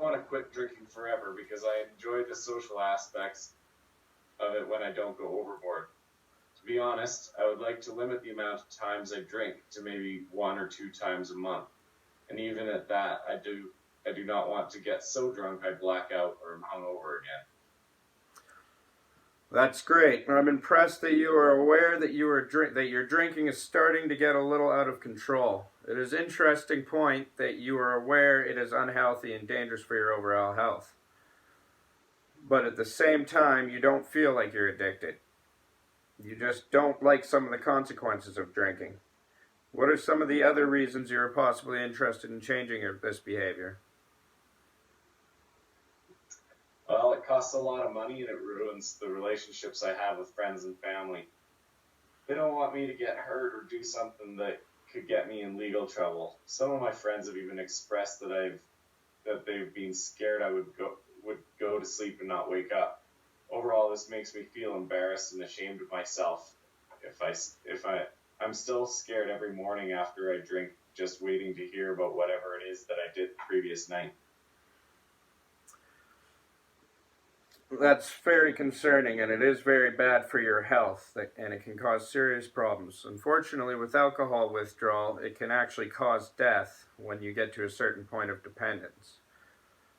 want to quit drinking forever because I enjoy the social aspects of it when I don't go overboard. To be honest, I would like to limit the amount of times I drink to maybe 1 or 2 times a month. And even at that, I do not want to get so drunk I black out or am hungover again. That's great. I'm impressed that you are aware that that your drinking is starting to get a little out of control. It is an interesting point that you are aware it is unhealthy and dangerous for your overall health. But at the same time, you don't feel like you're addicted. You just don't like some of the consequences of drinking. What are some of the other reasons you're possibly interested in changing this behavior? Well, it costs a lot of money and it ruins the relationships I have with friends and family. They don't want me to get hurt or do something that could get me in legal trouble. Some of my friends have even expressed that they've been scared I would go to sleep and not wake up. Overall, this makes me feel embarrassed and ashamed of myself. I'm still scared every morning after I drink, just waiting to hear about whatever it is that I did the previous night. That's very concerning, and it is very bad for your health, and it can cause serious problems. Unfortunately, with alcohol withdrawal, it can actually cause death when you get to a certain point of dependence.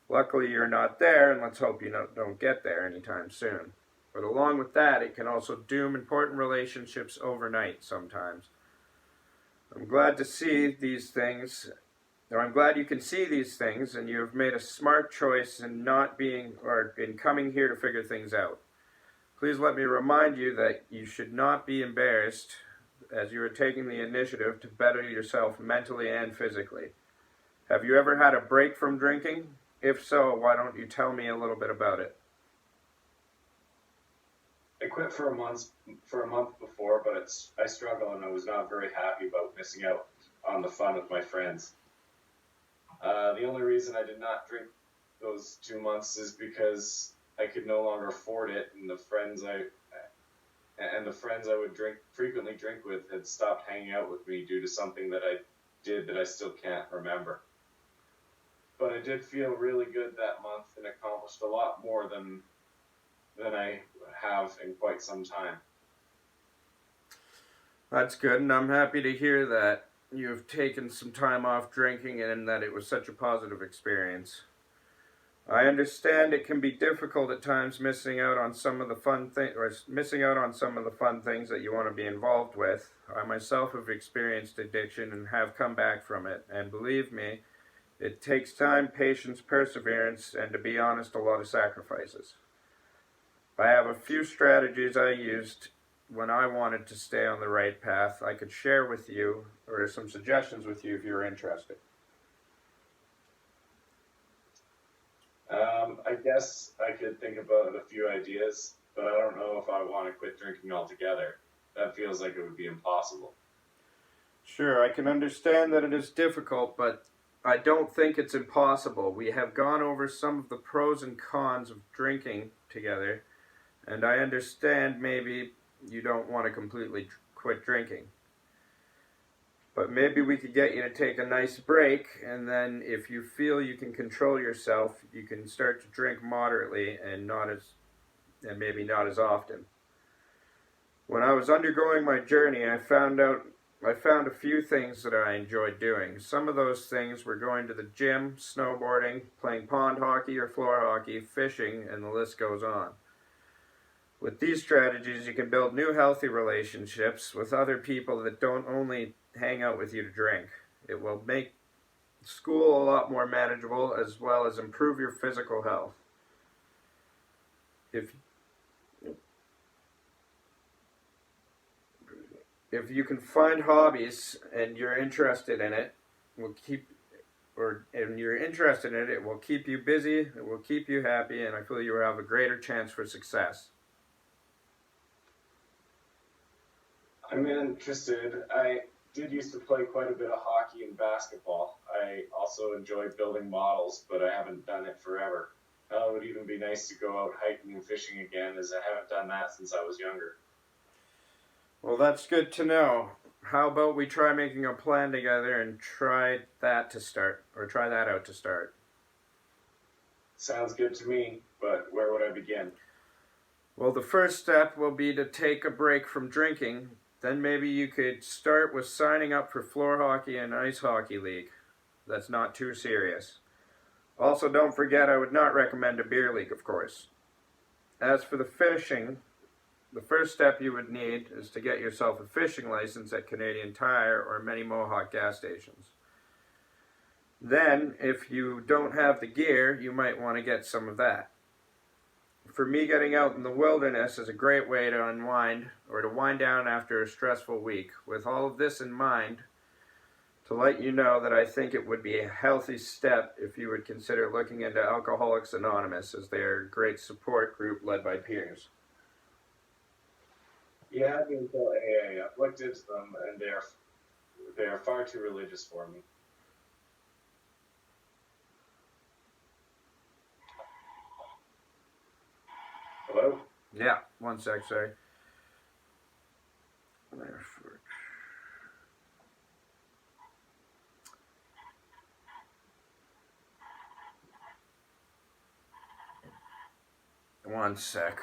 Luckily, you're not there, and let's hope you don't get there anytime soon. But along with that, it can also doom important relationships overnight sometimes. I'm glad to see these things. I'm glad you can see these things, and you have made a smart choice in in coming here to figure things out. Please let me remind you that you should not be embarrassed as you are taking the initiative to better yourself mentally and physically. Have you ever had a break from drinking? If so, why don't you tell me a little bit about it? I quit for a month before, but I struggled and I was not very happy about missing out on the fun with my friends. The only reason I did not drink those 2 months is because I could no longer afford it, and the friends I would frequently drink with had stopped hanging out with me due to something that I did that I still can't remember. But I did feel really good that month and accomplished a lot more than I have in quite some time. That's good, and I'm happy to hear that you've taken some time off drinking and that it was such a positive experience. I understand it can be difficult at times missing out on some of the fun things that you want to be involved with. I myself have experienced addiction and have come back from it, and believe me, it takes time, patience, perseverance, and to be honest, a lot of sacrifices. I have a few strategies I used when I wanted to stay on the right path I could share with you, or some suggestions with you if you're interested. I guess I could think about a few ideas, but I don't know if I want to quit drinking altogether. That feels like it would be impossible. Sure, I can understand that it is difficult, but I don't think it's impossible. We have gone over some of the pros and cons of drinking together, and I understand maybe you don't want to completely quit drinking. But maybe we could get you to take a nice break, and then if you feel you can control yourself, you can start to drink moderately and maybe not as often. When I was undergoing my journey, I found a few things that I enjoyed doing. Some of those things were going to the gym, snowboarding, playing pond hockey or floor hockey, fishing, and the list goes on. With these strategies, you can build new healthy relationships with other people that don't only hang out with you to drink. It will make school a lot more manageable as well as improve your physical health. If you can find hobbies and you're interested in it, it will keep you busy, it will keep you happy, and I feel you will have a greater chance for success. I'm interested. I did used to play quite a bit of hockey and basketball. I also enjoy building models, but I haven't done it forever. It would even be nice to go out hiking and fishing again, as I haven't done that since I was younger. Well, that's good to know. How about we try making a plan together and try that out to start? Sounds good to me, but where would I begin? Well, the first step will be to take a break from drinking. Then maybe you could start with signing up for floor hockey and ice hockey league. That's not too serious. Also, don't forget I would not recommend a beer league, of course. As for the fishing, the first step you would need is to get yourself a fishing license at Canadian Tire or many Mohawk gas stations. Then, if you don't have the gear, you might want to get some of that. For me, getting out in the wilderness is a great way to unwind or to wind down after a stressful week. With all of this in mind, to let you know that I think it would be a healthy step if you would consider looking into Alcoholics Anonymous, as they are a great support group led by peers. Yeah, I've been to AA. I've looked into them, and they are far too religious for me. Hello? Yeah, one sec, sorry. One sec.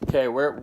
Okay, where